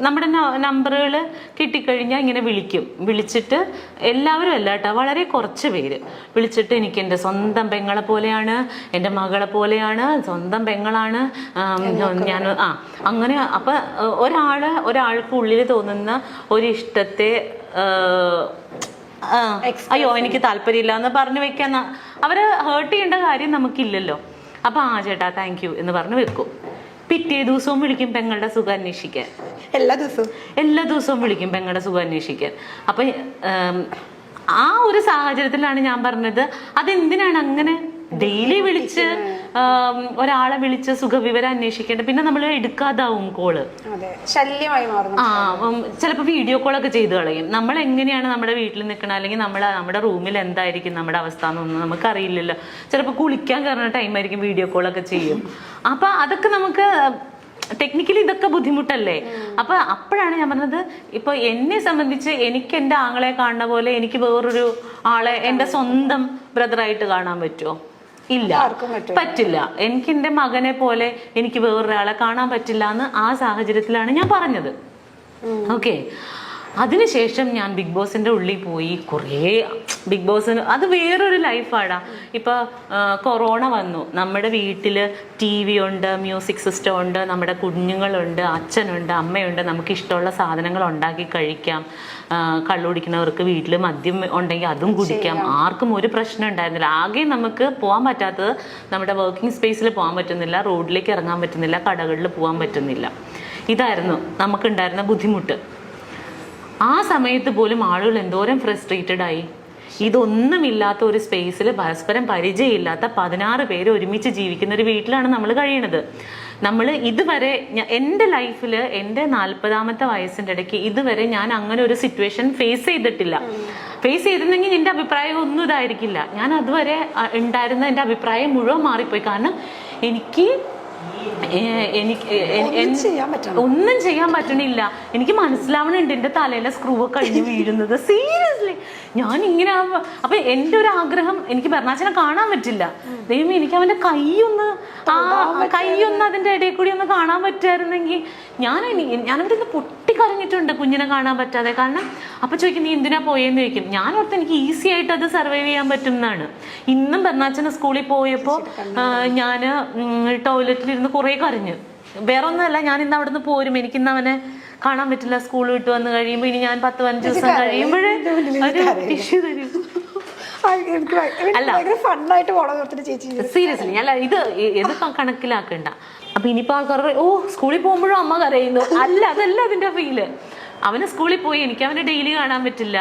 നമ്മുടെ നമ്പറുകൾ കിട്ടിക്കഴിഞ്ഞാൽ ഇങ്ങനെ വിളിച്ചിട്ട് എല്ലാവരും അല്ല കേട്ടോ, വളരെ കുറച്ച് പേര് വിളിച്ചിട്ട് എനിക്ക് എൻ്റെ സ്വന്തം പെങ്ങളെ പോലെയാണ്, എൻ്റെ മകളെ പോലെയാണ്, സ്വന്തം പെങ്ങളാണ് ഞാൻ അങ്ങനെ. അപ്പം ഒരാൾക്ക് ഉള്ളിൽ തോന്നുന്ന ഒരിഷ്ടത്തെ അയ്യോ എനിക്ക് താല്പര്യമില്ല എന്ന് പറഞ്ഞു വെക്കാൻ അവരെ ഹേർട്ട് ചെയ്യേണ്ട കാര്യം നമുക്കില്ലല്ലോ. അപ്പൊ ചേട്ടാ താങ്ക് യു എന്ന് പറഞ്ഞ് വെക്കും. പിറ്റേ ദിവസവും വിളിക്കും പെങ്ങളുടെ സുഖം അന്വേഷിക്കാൻ. എല്ലാ ദിവസവും വിളിക്കും പെങ്ങളുടെ സുഖം അന്വേഷിക്കാൻ. അപ്പൊ ആ ഒരു സാഹചര്യത്തിലാണ് ഞാൻ പറഞ്ഞത്, അതെന്തിനാണ് അങ്ങനെ ഡെയിലി വിളിച്ച് ഒരാളെ വിളിച്ച് സുഖവിവരം അന്വേഷിക്കേണ്ടത്? പിന്നെ നമ്മൾ എടുക്കാതാവും കോള്, ശല്യമായി മാറും. ചിലപ്പോൾ വീഡിയോ കോളൊക്കെ ചെയ്ത് കളയും. നമ്മൾ എങ്ങനെയാണ് നമ്മുടെ വീട്ടിൽ നിൽക്കണം, അല്ലെങ്കിൽ നമ്മുടെ റൂമിൽ എന്തായിരിക്കും നമ്മുടെ അവസ്ഥ എന്നൊന്നും നമുക്കറിയില്ലല്ലോ. ചിലപ്പോൾ കുളിക്കാൻ കയറുന്ന ടൈമായിരിക്കും വീഡിയോ കോളൊക്കെ ചെയ്യും. അപ്പൊ അതൊക്കെ നമുക്ക് ടെക്നിക്കലി ഇതൊക്കെ ബുദ്ധിമുട്ടല്ലേ. അപ്പൊ അപ്പോഴാണ് ഞാൻ പറഞ്ഞത്, ഇപ്പൊ എന്നെ സംബന്ധിച്ച് എനിക്ക് എൻ്റെ ആങ്ങളെ കാണുന്ന പോലെ എനിക്ക് വേറൊരു ആളെ എൻ്റെ സ്വന്തം ബ്രദറായിട്ട് കാണാൻ പറ്റുമോ? ഇല്ല, പറ്റില്ല. എനിക്ക് എൻ്റെ മകനെ പോലെ എനിക്ക് വേറൊരാളെ കാണാൻ പറ്റില്ല എന്ന് ആ സാഹചര്യത്തിലാണ് ഞാൻ പറഞ്ഞത്. ഓക്കെ. അതിനുശേഷം ഞാൻ ബിഗ് ബോസിന്റെ ഉള്ളിൽ പോയി. കുറേ ബിഗ് ബോസിന് അത് വേറൊരു ലൈഫാടാ. ഇപ്പൊ കൊറോണ വന്നു, നമ്മുടെ വീട്ടിൽ TV ഉണ്ട്, മ്യൂസിക് സിസ്റ്റം ഉണ്ട്, നമ്മുടെ കുഞ്ഞുങ്ങളുണ്ട്, അച്ഛനുണ്ട്, അമ്മയുണ്ട്, നമുക്ക് ഇഷ്ടമുള്ള സാധനങ്ങൾ ഉണ്ടാക്കി കഴിക്കാം. കള്ളുകുടിക്കുന്നവർക്ക് വീട്ടിൽ മദ്യം ഉണ്ടെങ്കിൽ അതും കുടിക്കാം. ആർക്കും ഒരു പ്രശ്നം ഉണ്ടായിരുന്നില്ല. ആകെ നമുക്ക് പോകാൻ പറ്റാത്തത് നമ്മുടെ വർക്കിംഗ് സ്പേസിൽ പോകാൻ പറ്റുന്നില്ല, റോഡിലേക്ക് ഇറങ്ങാൻ പറ്റുന്നില്ല, കടകളിൽ പോകാൻ പറ്റുന്നില്ല. ഇതായിരുന്നു നമുക്കുണ്ടായിരുന്ന ബുദ്ധിമുട്ട്. ആ സമയത്ത് പോലും ആളുകൾ എന്തോരം ഫ്രസ്ട്രേറ്റഡ് ആയി. ഇതൊന്നുമില്ലാത്ത ഒരു സ്പേസിൽ പരസ്പരം പരിചയമില്ലാത്ത 16 പേര് ഒരുമിച്ച് ജീവിക്കുന്ന ഒരു വീട്ടിലാണ് നമ്മൾ കഴിയണത്. നമ്മൾ ഇതുവരെ എൻ്റെ ലൈഫിൽ എൻ്റെ 40ാമത്തെ വയസ്സിൻ്റെ ഇടയ്ക്ക് ഇതുവരെ ഞാൻ അങ്ങനെ ഒരു സിറ്റുവേഷൻ ഫേസ് ചെയ്തിട്ടില്ല. ഫേസ് ചെയ്തിരുന്നെങ്കിൽ എൻ്റെ അഭിപ്രായം ഒന്നും ഇതായിരിക്കില്ല. ഞാൻ അതുവരെ ഉണ്ടായിരുന്ന എൻ്റെ അഭിപ്രായം മുഴുവൻ മാറിപ്പോയി. കാരണം എനിക്ക് ഒന്നും ചെയ്യാൻ പറ്റണില്ല. എനിക്ക് മനസ്സിലാവണുണ്ട് എൻ്റെ തലയിലെ സ്ക്രൂ കഴിഞ്ഞ് വീഴുന്നത്. സീരിയസ്ലി ഞാൻ ഇങ്ങനെ. അപ്പൊ എൻ്റെ ഒരു ആഗ്രഹം, എനിക്ക് ബെർണാച്ചനെ കാണാൻ പറ്റില്ല. ദൈവം എനിക്ക് അവന്റെ കൈയൊന്ന് അതിന്റെ ഇടയിൽ കൂടി ഒന്ന് കാണാൻ പറ്റുമായിരുന്നെങ്കിൽ ഞാനവിടെ നിന്ന് പൊട്ടിക്കരഞ്ഞിട്ടുണ്ട് കുഞ്ഞിനെ കാണാൻ പറ്റാതെ. കാരണം അപ്പൊ ചോദിക്കും നീ എന്തിനാ പോയെന്ന് ചോദിക്കും. ഞാൻ ഓർത്ത് എനിക്ക് ഈസി ആയിട്ട് അത് സർവൈവ് ചെയ്യാൻ പറ്റും എന്നാണ്. ഇന്നും ബെർണാച്ചന് സ്കൂളിൽ പോയപ്പോൾ ഞാൻ ടോയ്ലറ്റിൽ ഇരുന്ന് കുറേ കരഞ്ഞു. വേറെ ഒന്നുമല്ല, ഞാൻ ഇന്ന് അവിടെ നിന്ന് പോരും, എനിക്കിന്ന് അവനെ കാണാൻ പറ്റില്ല. സ്കൂൾ വിട്ട് വന്ന് കഴിയുമ്പോൾ ഇനി ഞാൻ 10-15 ദിവസം കഴിയുമ്പോഴേ ഒരു ടിഷ്യൂ തരും. സീരിയസ്ലി അല്ല, ഇത് കണക്കിലാക്കണ്ട. അപ്പൊ ഇനിയിപ്പോ ആൾക്കാർ സ്കൂളിൽ പോകുമ്പോഴും അമ്മ കരയുന്നു. അതല്ല അതിന്റെ ഫീല്. അവന് സ്കൂളിൽ പോയി എനിക്ക് അവനെ ഡെയിലി കാണാൻ പറ്റില്ല.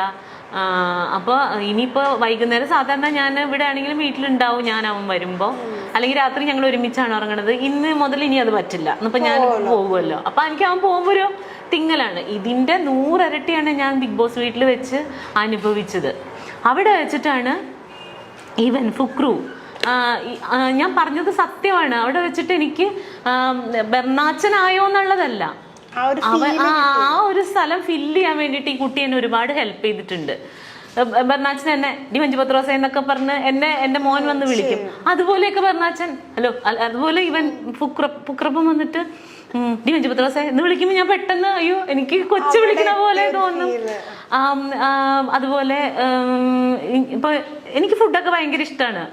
അപ്പോൾ ഇനിയിപ്പോൾ വൈകുന്നേരം സാധാരണ ഞാൻ ഇവിടെ ആണെങ്കിലും വീട്ടിലുണ്ടാവും ഞാൻ അവൻ വരുമ്പോൾ, അല്ലെങ്കിൽ രാത്രി ഞങ്ങൾ ഒരുമിച്ചാണ് ഉറങ്ങണത്. ഇന്ന് മുതൽ ഇനി അത് പറ്റില്ല. ഇന്നിപ്പോൾ ഞാൻ പോകുമല്ലോ. അപ്പം എനിക്ക് അവൻ പോകുമ്പോൾ ഒരു തിങ്ങലാണ്. ഇതിൻ്റെ 100 ഇരട്ടിയാണ് ഞാൻ ബിഗ് ബോസ് വീട്ടിൽ വെച്ച് അനുഭവിച്ചത്. അവിടെ വെച്ചിട്ടാണ് ഈവൻ ഫുക്രു, ഞാൻ പറഞ്ഞത് സത്യമാണ്, അവിടെ വെച്ചിട്ട് എനിക്ക് ബെർണാച്ചനായോ എന്നുള്ളതല്ല, ആ ഒരു സ്ഥലം ഫില്ല് ചെയ്യാൻ വേണ്ടിയിട്ട് ഈ കുട്ടി എന്നെ ഒരുപാട് ഹെൽപ്പ് ചെയ്തിട്ടുണ്ട്. ബെർണാച്ചൻ എന്നെ ഡി മഞ്ജു പത്രോസ എന്നൊക്കെ പറഞ്ഞ് എൻ്റെ മോൻ വന്ന് വിളിക്കും. അതുപോലെയൊക്കെ ബെർണാച്ചൻ അതുപോലെ ഇവൻ ഫുക്രപ്പം വന്നിട്ട് ഡി മഞ്ജു പത്രോസ എന്ന് വിളിക്കുമ്പോൾ ഞാൻ പെട്ടെന്ന് അയ്യോ എനിക്ക് കൊച്ചു വിളിക്കുന്ന പോലെ തോന്നും. അതുപോലെ ഇപ്പൊ എനിക്ക് ഫുഡൊക്കെ ഭയങ്കര ഇഷ്ടമാണ്.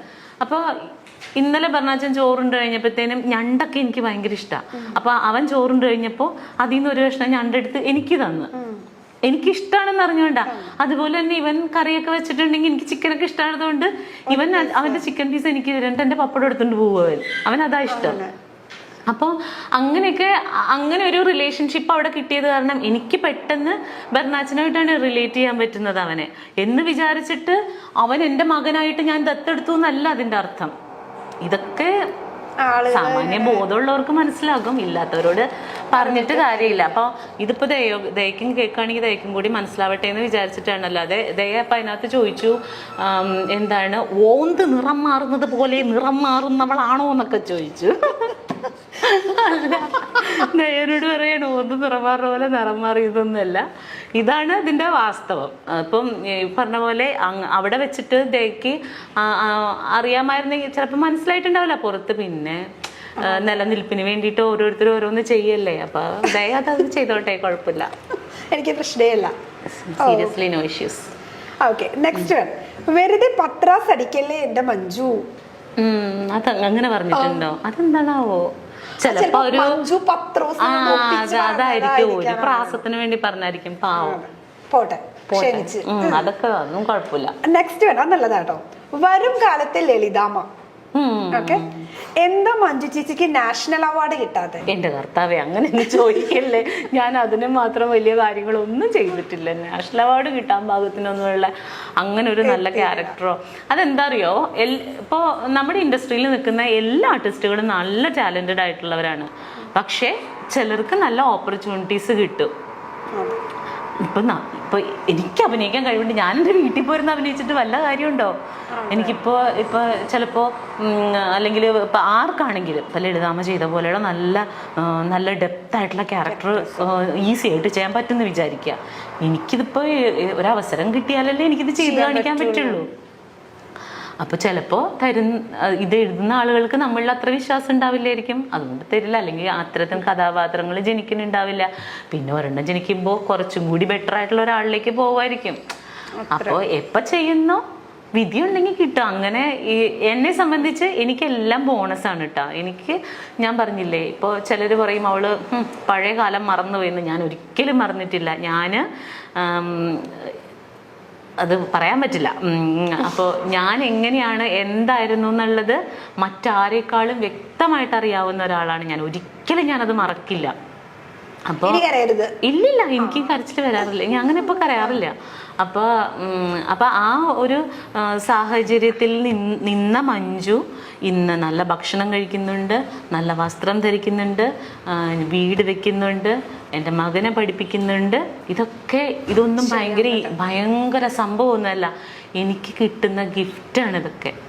അപ്പോൾ ഇന്നലെ ബെർണാച്ചൻ ചോറുണ്ട് കഴിഞ്ഞപ്പോഴത്തേനും ഞണ്ടൊക്കെ എനിക്ക് ഭയങ്കര ഇഷ്ടമാണ്. അപ്പൊ അവൻ ചോറുണ്ട് കഴിഞ്ഞപ്പോൾ അതിൽ നിന്ന് ഒരു കഷ്ണം ഞണ്ടെടുത്ത് എനിക്ക് തന്നു. എനിക്കിഷ്ടമാണെന്ന് അറിഞ്ഞോണ്ടാ. അതുപോലെ തന്നെ ഇവൻ കറിയൊക്കെ വെച്ചിട്ടുണ്ടെങ്കിൽ എനിക്ക് ചിക്കനൊക്കെ ഇഷ്ടമായതുകൊണ്ട് ഇവൻ അവന്റെ ചിക്കൻ പീസ് എനിക്ക് തരുന്നുണ്ട്. എന്റെ പപ്പടം എടുത്തോണ്ട് പോവും. അവൻ അതാ ഇഷ്ടം. അപ്പോൾ അങ്ങനെ ഒരു റിലേഷൻഷിപ്പ് അവിടെ കിട്ടിയത് കാരണം എനിക്ക് പെട്ടെന്ന് ബെർണാച്ചനായിട്ടാണ് റിലേറ്റ് ചെയ്യാൻ പറ്റുന്നത് അവനെ എന്ന് വിചാരിച്ചിട്ട്. അവൻ എൻ്റെ മകനായിട്ട് ഞാൻ ദത്തെടുത്തു എന്നല്ല അതിൻ്റെ അർത്ഥം. ഇതൊക്കെ സാമാന്യ ബോധമുള്ളവർക്ക് മനസ്സിലാകും, ഇല്ലാത്തവരോട് പറഞ്ഞിട്ട് കാര്യമില്ല. അപ്പോൾ ഇതിപ്പോൾ ദയക്കും കേൾക്കുകയാണെങ്കിൽ ദയക്കും കൂടി മനസ്സിലാവട്ടെ എന്ന് വിചാരിച്ചിട്ടാണല്ലോ. ദയ അപ്പം അതിനകത്ത് ചോദിച്ചു എന്താണ് ഓന്ത് നിറം മാറുന്നത് പോലെ നിറം മാറുന്നവളാണോ എന്നൊക്കെ ചോദിച്ചു. ദയനോട് പറയണ ഓന്ത് നിറം മാറുന്ന പോലെ നിറം മാറിയതൊന്നുമല്ല, ഇതാണ് ഇതിൻ്റെ വാസ്തവം. അപ്പം പറഞ്ഞ പോലെ അവിടെ വെച്ചിട്ട് ദയക്ക് അറിയാമായിരുന്നെങ്കിൽ ചിലപ്പോൾ മനസ്സിലായിട്ടുണ്ടാവില്ല പുറത്ത്. പിന്നെ നിലനിൽപ്പിന് വേണ്ടിയിട്ട് ഓരോരുത്തരും ഓരോന്ന് ചെയ്യല്ലേ. അപ്പൊ ദയ അത് ചെയ്തോട്ടെ, കുഴപ്പമില്ല. എനിക്ക് പ്രശ്നമില്ല. Seriously no issues. Okay, next one. വെറുതെ പത്രാസ് അടിക്കല്ലേ എന്റെ മഞ്ജു. അത് അങ്ങനെ പറഞ്ഞിട്ടുണ്ടോ? അതെന്താണാവോ? ചിലപ്പോ ഒരു മഞ്ജു പത്രോസ് അതായിരിക്കും, ഒരു പ്രാസത്തിന് വേണ്ടി പറഞ്ഞായിരിക്കും. പാവം, പോട്ടെ, ക്ഷമിച്ച്. അതൊക്കെ ഒന്നും കുഴപ്പമില്ല. നെക്സ്റ്റ് വൺ, അത് നല്ലതാട്ടോ. വരും കാലത്തെ ലളിതാമ്മ. ഓക്കെ, എന്താ മഞ്ജു ചേച്ചിക്ക് നാഷണൽ അവാർഡ് കിട്ടാതെ? എന്റെ കർത്താവേ, അങ്ങനെ ഒന്ന് ചോദിക്കല്ലേ. ഞാൻ അതിന് മാത്രം വലിയ കാര്യങ്ങളൊന്നും ചെയ്തിട്ടില്ല. നാഷണൽ അവാർഡ് കിട്ടാൻ പാകത്തിനൊന്നുമുള്ള അങ്ങനെ ഒരു നല്ല ക്യാരക്ടറോ. അതെന്താ അറിയോ, ഇപ്പോൾ നമ്മുടെ ഇൻഡസ്ട്രിയിൽ നിൽക്കുന്ന എല്ലാ ആർട്ടിസ്റ്റുകളും നല്ല ടാലന്റഡ് ആയിട്ടുള്ളവരാണ്. പക്ഷേ ചിലർക്ക് നല്ല ഓപ്പർച്യൂണിറ്റീസ് കിട്ടും. ഇപ്പൊ എനിക്ക് അഭിനയിക്കാൻ കഴിവുണ്ട്, ഞാൻ എൻ്റെ വീട്ടിൽ പോയിരുന്ന് അഭിനയിച്ചിട്ട് വല്ല കാര്യമുണ്ടോ? എനിക്കിപ്പോൾ ചിലപ്പോൾ അല്ലെങ്കിൽ ഇപ്പം ആർക്കാണെങ്കിലും ഇപ്പം ലളിതാമ്മ ചെയ്ത പോലെയുള്ള നല്ല ഡെപ്ത് ആയിട്ടുള്ള ക്യാരക്ടർ ഈസി ആയിട്ട് ചെയ്യാൻ പറ്റുമെന്ന് വിചാരിക്കുക. എനിക്കിതിപ്പോൾ ഒരവസരം കിട്ടിയാലല്ലേ എനിക്കിത് ചെയ്ത് കാണിക്കാൻ പറ്റുള്ളൂ. അപ്പോൾ ചിലപ്പോൾ ഇത് എഴുതുന്ന ആളുകൾക്ക് നമ്മളിൽ അത്ര വിശ്വാസം ഉണ്ടാവില്ലായിരിക്കും, അതുകൊണ്ട് തരില്ല. അല്ലെങ്കിൽ അത്തരത്തിൽ കഥാപാത്രങ്ങൾ ജനിക്കുന്നുണ്ടാവില്ല. പിന്നെ ഒരെണ്ണം ജനിക്കുമ്പോൾ കുറച്ചും കൂടി ബെറ്റർ ആയിട്ടുള്ള ഒരാളിലേക്ക് പോവുമായിരിക്കും. അപ്പോൾ എപ്പോൾ ചെയ്യുന്നോ വിധി ഉണ്ടെങ്കിൽ കിട്ടും. അങ്ങനെ എന്നെ സംബന്ധിച്ച് എനിക്കെല്ലാം ബോണസാണ് കേട്ടോ. ഞാൻ പറഞ്ഞില്ലേ, ഇപ്പോൾ ചിലർ പറയും അവള് പഴയ കാലം മറന്നുപോയെന്ന്. ഞാൻ ഒരിക്കലും മറന്നിട്ടില്ല. അത് പറയാൻ പറ്റില്ല. അപ്പോൾ ഞാൻ എങ്ങനെയാണ്, എന്തായിരുന്നു എന്നുള്ളത് മറ്റാരേക്കാളും വ്യക്തമായിട്ട് അറിയാവുന്ന ഒരാളാണ് ഞാൻ. ഒരിക്കലും ഞാനത് മറക്കില്ല. അപ്പോൾ ഇല്ലില്ല, എനിക്ക് കരച്ചിൽ വരാറില്ല. ഞാൻ അങ്ങനെ ഇപ്പോൾ കരയാറില്ല. അപ്പോൾ ആ ഒരു സാഹചര്യത്തിൽ നിന്ന മഞ്ജു ഇന്ന് നല്ല ഭക്ഷണം കഴിക്കുന്നുണ്ട്, നല്ല വസ്ത്രം ധരിക്കുന്നുണ്ട്, വീട് വെക്കുന്നുണ്ട്, എൻ്റെ മകനെ പഠിപ്പിക്കുന്നുണ്ട്. ഇതൊന്നും ഭയങ്കര സംഭവമൊന്നുമല്ല. എനിക്ക് കിട്ടുന്ന ഗിഫ്റ്റാണ് ഇതൊക്കെ.